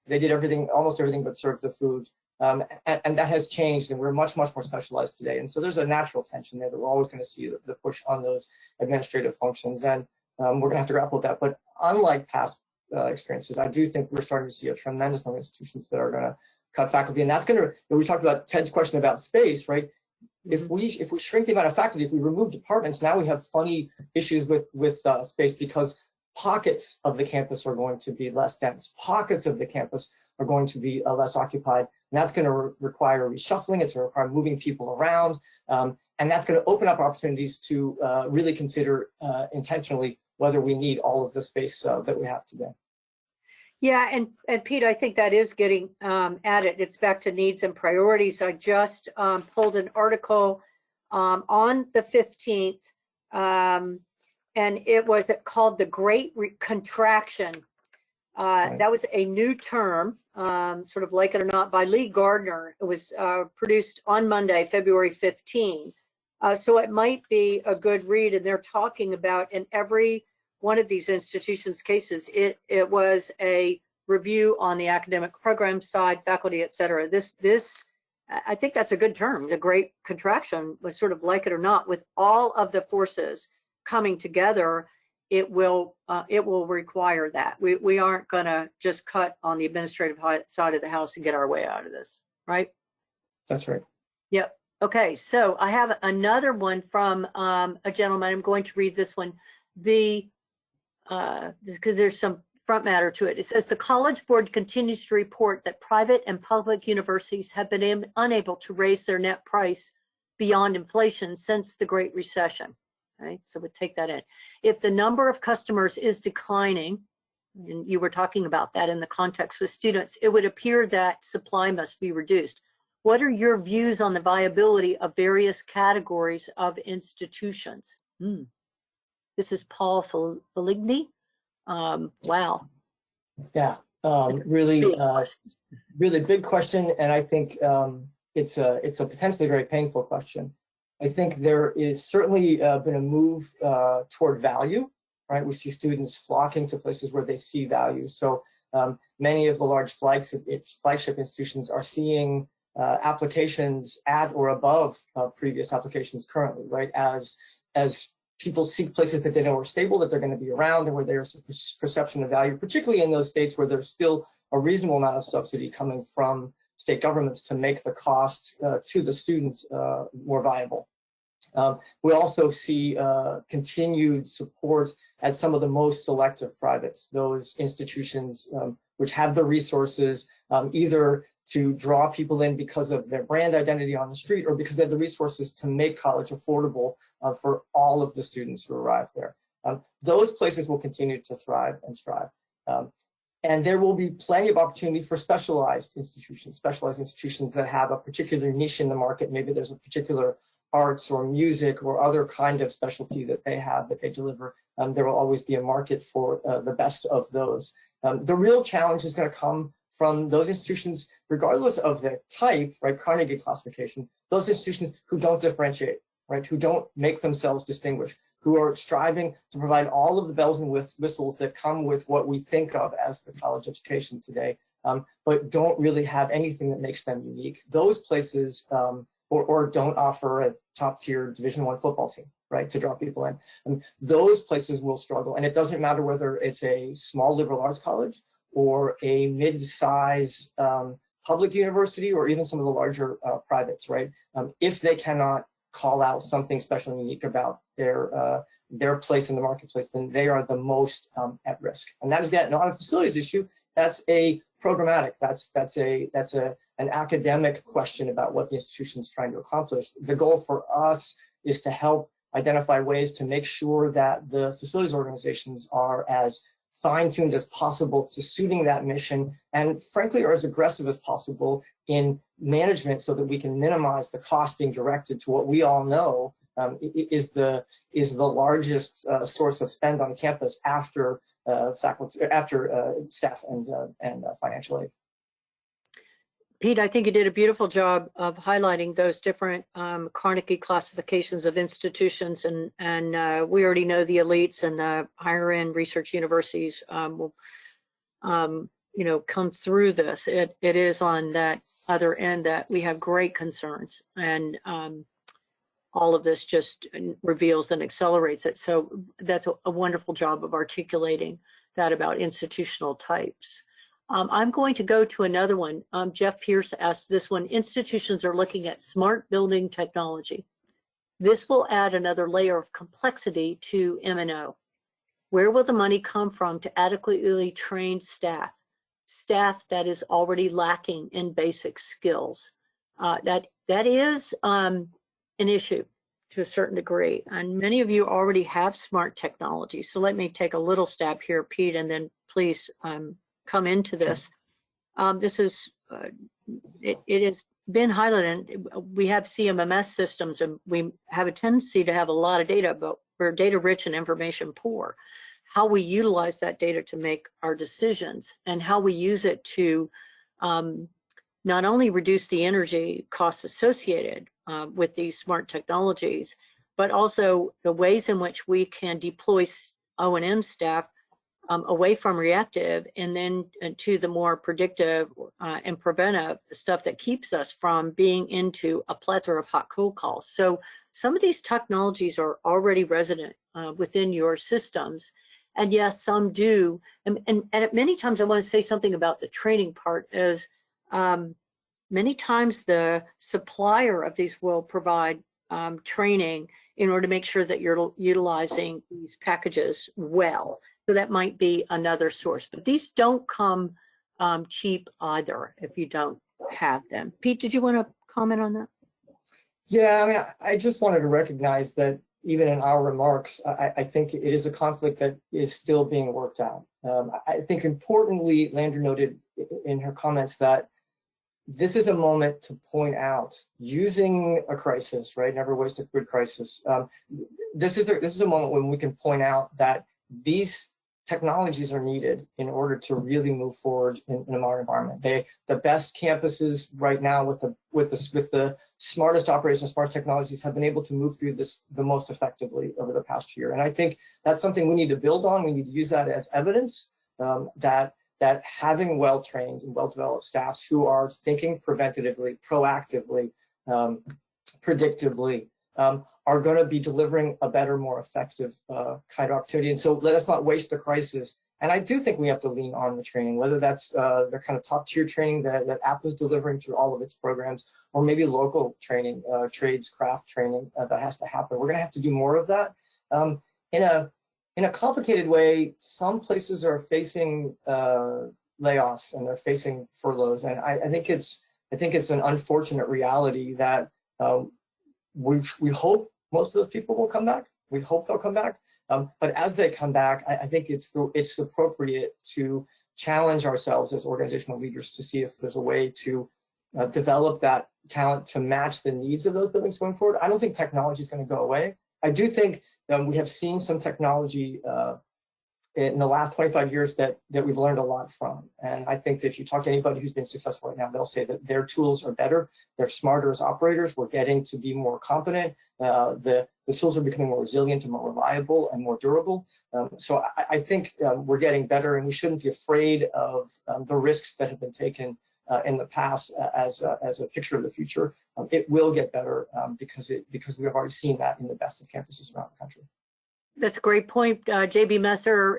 They did everything, almost everything but serve the food. And that has changed, and we're much, much more specialized today. And so there's a natural tension there that we're always going to see the push on those administrative functions. And we're going to have to grapple with that. But unlike past experiences, I do think we're starting to see a tremendous number of institutions that are going to cut faculty. And that's going to, we talked about Ted's question about space, right? If we shrink the amount of faculty, if we remove departments, now we have funny issues with space, because pockets of the campus are going to be less dense. Pockets of the campus are going to be less occupied. And that's going to require reshuffling. It's going to require moving people around. And that's going to open up opportunities to really consider intentionally whether we need all of the space that we have today. Yeah, and Pete, I think that is getting at it. It's back to needs and priorities. I just pulled an article on the 15th, and it was called the Great Contraction. Right. That was a new term, sort of like it or not, by Lee Gardner. It was produced on Monday, February 15. So it might be a good read, and they're talking about, in every one of these institutions' cases, it was a review on the academic program side, faculty, et cetera. I think that's a good term. The Great Contraction was sort of like it or not, with all of the forces coming together. It will require that. We aren't going to just cut on the administrative side of the house and get our way out of this, right? That's right. Yep. Okay, so I have another one from a gentleman. I'm going to read this one. Because there's some front matter to it. It says the College Board continues to report that private and public universities have been unable to raise their net price beyond inflation since the Great Recession. Right, so we'll take that in. If the number of customers is declining, and you were talking about that in the context with students, it would appear that supply must be reduced. What are your views on the viability of various categories of institutions? This is Paul Feligny. Wow. Yeah, really big question, and I think it's a potentially very painful question. I think there is certainly been a move toward value, right? We see students flocking to places where they see value. So many of the large flagship institutions are seeing applications at or above previous applications currently, right? As people seek places that they know are stable, that they're going to be around, and where there's a perception of value, particularly in those states where there's still a reasonable amount of subsidy coming from state governments to make the cost to the student more viable. We also see continued support at some of the most selective privates, those institutions which have the resources either to draw people in because of their brand identity on the street or because they have the resources to make college affordable for all of the students who arrive there. Those places will continue to thrive and strive. And there will be plenty of opportunity for specialized institutions that have a particular niche in the market. Maybe there's a particular arts or music or other kind of specialty that they have that they deliver. There will always be a market for the best of those. The real challenge is going to come from those institutions, regardless of the type, right, Carnegie classification, those institutions who don't differentiate, right, who don't make themselves distinguish, who are striving to provide all of the bells and whistles that come with what we think of as the college education today, but don't really have anything that makes them unique. Those places, or don't offer a top-tier Division I football team, right, to draw people in. And those places will struggle, and it doesn't matter whether it's a small liberal arts college or a mid-size public university or even some of the larger privates, right? If they cannot call out something special and unique about their place in the marketplace, then they are the most at risk. And that is not a facilities issue. That's a programmatic. That's an academic question about what the institution is trying to accomplish. The goal for us is to help identify ways to make sure that the facilities organizations are as fine-tuned as possible to suiting that mission, and frankly are as aggressive as possible in management so that we can minimize the cost being directed to what we all know is the largest source of spend on campus after faculty, after staff and financial aid. Pete, I think you did a beautiful job of highlighting those different Carnegie classifications of institutions, and we already know the elites and the higher end research universities will, come through this. It is on that other end that we have great concerns, and all of this just reveals and accelerates it. So that's a wonderful job of articulating that about institutional types. I'm going to go to another one. Jeff Pierce asked this one. Institutions are looking at smart building technology. This will add another layer of complexity to M&O. Where will the money come from to adequately train staff that is already lacking in basic skills? That is an issue to a certain degree. And many of you already have smart technology. So let me take a little stab here, Pete, and then please come into this. This is, it has been highlighted. We have CMMS systems, and we have a tendency to have a lot of data, but we're data rich and information poor. How we utilize that data to make our decisions, and how we use it to not only reduce the energy costs associated with these smart technologies, but also the ways in which we can deploy O&M staff away from reactive and then to the more predictive and preventive stuff that keeps us from being into a plethora of hot-cold calls. So some of these technologies are already resident within your systems. And yes, some do. And many times I want to say something about the training part is many times the supplier of these will provide training in order to make sure that you're utilizing these packages well. So that might be another source, but these don't come cheap either if you don't have them. Pete, did you want to comment on that? Yeah, I mean, I just wanted to recognize that even in our remarks, I think it is a conflict that is still being worked out. I think importantly, Landry noted in her comments that this is a moment to point out, using a crisis, right? Never waste a good crisis. This is a moment when we can point out that these technologies are needed in order to really move forward in a modern environment. The best campuses right now with the smartest operations, smart technologies have been able to move through this the most effectively over the past year. And I think that's something we need to build on. We need to use that as evidence that having well-trained and well-developed staffs who are thinking preventatively, proactively, predictably, are going to be delivering a better, more effective kind of opportunity. And so let us not waste the crisis And I do think we have to lean on the training, whether that's the kind of top tier training that App is delivering through all of its programs, or maybe local training, trades, craft training that has to happen. We're going to have to do more of that. In a complicated way, some places are facing layoffs and they're facing furloughs, and I think it's an unfortunate reality that we hope most of those people will come back. We hope they'll come back. But as they come back, I think it's appropriate to challenge ourselves as organizational leaders to see if there's a way to develop that talent to match the needs of those buildings going forward. I don't think technology is going to go away. I do think we have seen some technology in the last 25 years that we've learned a lot from. And I think that if you talk to anybody who's been successful right now, they'll say that their tools are better, they're smarter as operators, we're getting to be more competent, the tools are becoming more resilient and more reliable and more durable. So I think we're getting better, and we shouldn't be afraid of the risks that have been taken in the past as a picture of the future. It will get better because we have already seen that in the best of campuses around the country. That's a great point. JB Messer,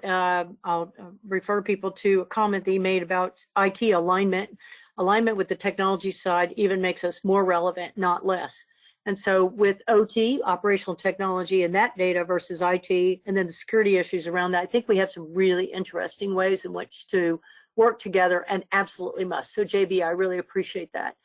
I'll refer people to a comment that he made about IT alignment. Alignment with the technology side even makes us more relevant, not less. And so with OT, operational technology, and that data versus IT, and then the security issues around that, I think we have some really interesting ways in which to work together, and absolutely must. So JB, I really appreciate that.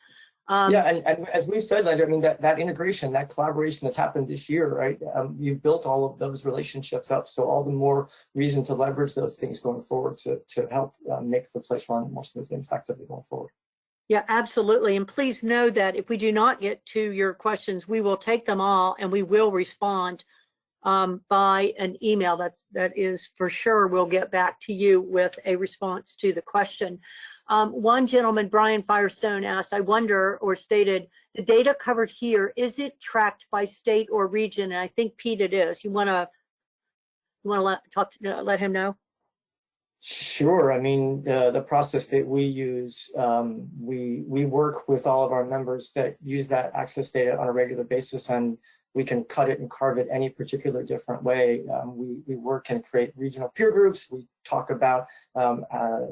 Yeah, and as we've said, I mean, that integration, that collaboration that's happened this year, right? You've built all of those relationships up, so all the more reason to leverage those things going forward to help make the place run more smoothly and effectively going forward. Yeah, absolutely. And please know that if we do not get to your questions, we will take them all and we will respond by an email. That is for sure. We'll get back to you with a response to the question. One gentleman, Brian Firestone, asked, I wonder, or stated, the data covered here, is it tracked by state or region? And I think, Pete, it is. You want to let him know? Sure. I mean, the process that we use, we work with all of our members that use that access data on a regular basis, and we can cut it and carve it any particular different way. We work and create regional peer groups. We talk about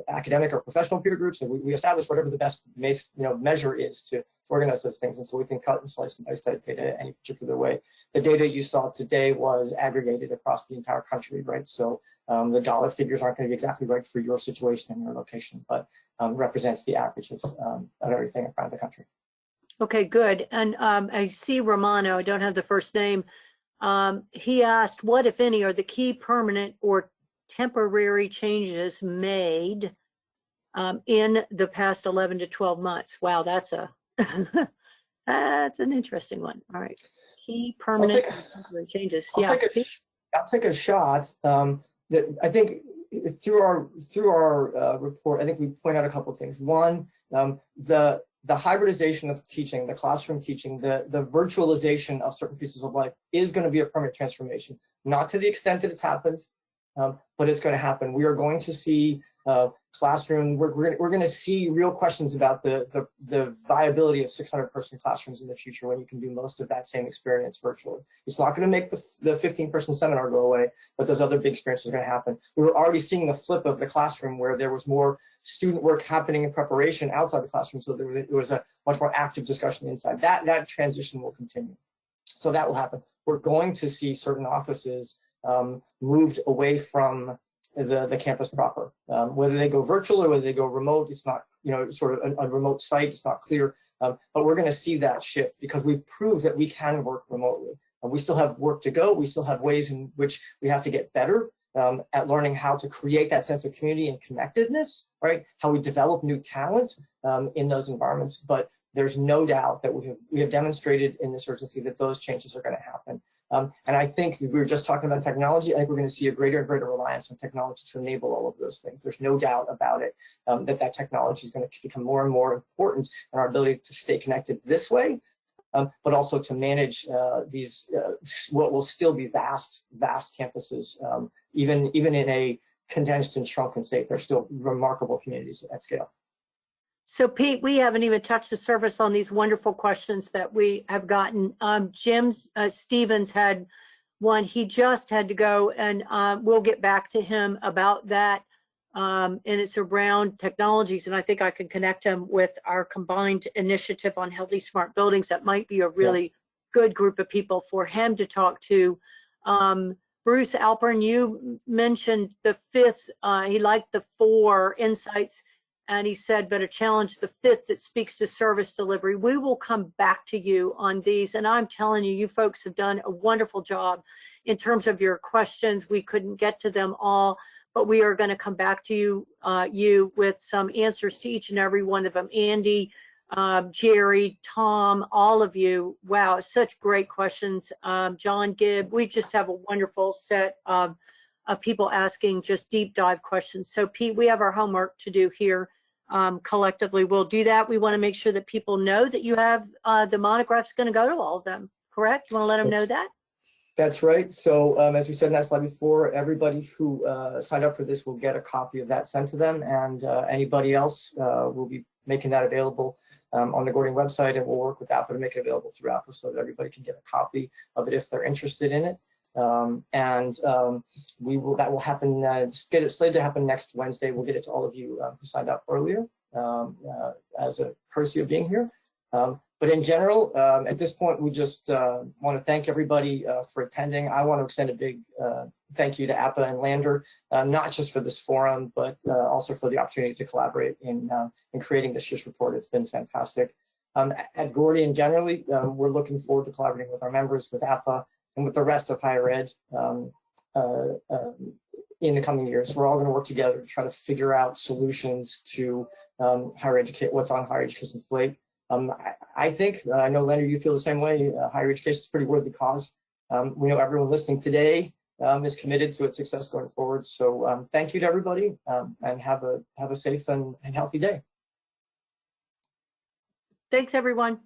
academic or professional peer groups, and we establish whatever the best measure is to organize those things. And so we can cut and slice and dice that data any particular way. The data you saw today was aggregated across the entire country, right? So the dollar figures aren't going to be exactly right for your situation and your location, but represents the average of everything around the country. Okay, good. And I see Romano, I don't have the first name. He asked, what, if any, are the key permanent or temporary changes made in the past 11 to 12 months? Wow, that's that's an interesting one. All right. Key permanent or temporary changes. I'll take a shot. That I think through our report, I think we point out a couple of things. One, the hybridization of teaching, the classroom teaching, the virtualization of certain pieces of life is going to be a permanent transformation. Not to the extent that it's happened, but it's going to happen. We are going to see classroom. We're going to see real questions about the viability of 600-person classrooms in the future when you can do most of that same experience virtually. It's not going to make the 15-person seminar go away, but those other big experiences are going to happen. We were already seeing the flip of the classroom where there was more student work happening in preparation outside the classroom, so there was a much more active discussion inside. That transition will continue. So that will happen. We're going to see certain offices moved away from the campus proper. Whether they go virtual or whether they go remote, it's not, sort of a remote site, it's not clear. But we're going to see that shift because we've proved that we can work remotely. We still have work to go. We still have ways in which we have to get better at learning how to create that sense of community and connectedness, right? How we develop new talent in those environments. But there's no doubt that we have demonstrated in this urgency that those changes are going to happen. And I think we were just talking about technology. I think we're going to see a greater and greater reliance on technology to enable all of those things. There's no doubt about it that technology is going to become more and more important in our ability to stay connected this way, but also to manage these what will still be vast campuses, even in a condensed and shrunken state. They're still remarkable communities at scale. So Pete, we haven't even touched the surface on these wonderful questions that we have gotten. Jim Stevens had one. He just had to go, and we'll get back to him about that. and it's around technologies. And I think I can connect him with our combined initiative on healthy, smart buildings. That might be a really good group of people for him to talk to. Bruce Alpern, you mentioned the fifth. He liked the 4 insights, and he said, but a challenge, the 5th that speaks to service delivery. We will come back to you on these. And I'm telling you, you folks have done a wonderful job in terms of your questions. We couldn't get to them all, but we are going to come back to you with some answers to each and every one of them. Andy, Jerry, Tom, all of you. Wow, such great questions. John Gibb, we just have a wonderful set of people asking just deep dive questions. So Pete, we have our homework to do here. Collectively, we'll do that. We want to make sure that people know that you have the monograph's going to go to all of them, correct? You want to let them know that? That's right. So as we said in that slide before, everybody who signed up for this will get a copy of that sent to them, and anybody else will be making that available on the Gordian website, and we'll work with Apple to make it available through Apple so that everybody can get a copy of it if they're interested in it. That will happen, get it slated to happen next Wednesday. We'll get it to all of you who signed up earlier as a courtesy of being here. But in general, at this point, we just want to thank everybody for attending. I want to extend a big thank you to APA and Lander, not just for this forum, but also for the opportunity to collaborate in creating the SHISH report. It's been fantastic. At Gordian generally, we're looking forward to collaborating with our members, with APA, and with the rest of higher ed in the coming years. We're all going to work together to try to figure out solutions to what's on higher education's plate. I think, I know, Leonard, you feel the same way. Higher education is a pretty worthy cause. We know everyone listening today is committed to its success going forward. So thank you to everybody, and have a safe and healthy day. Thanks, everyone.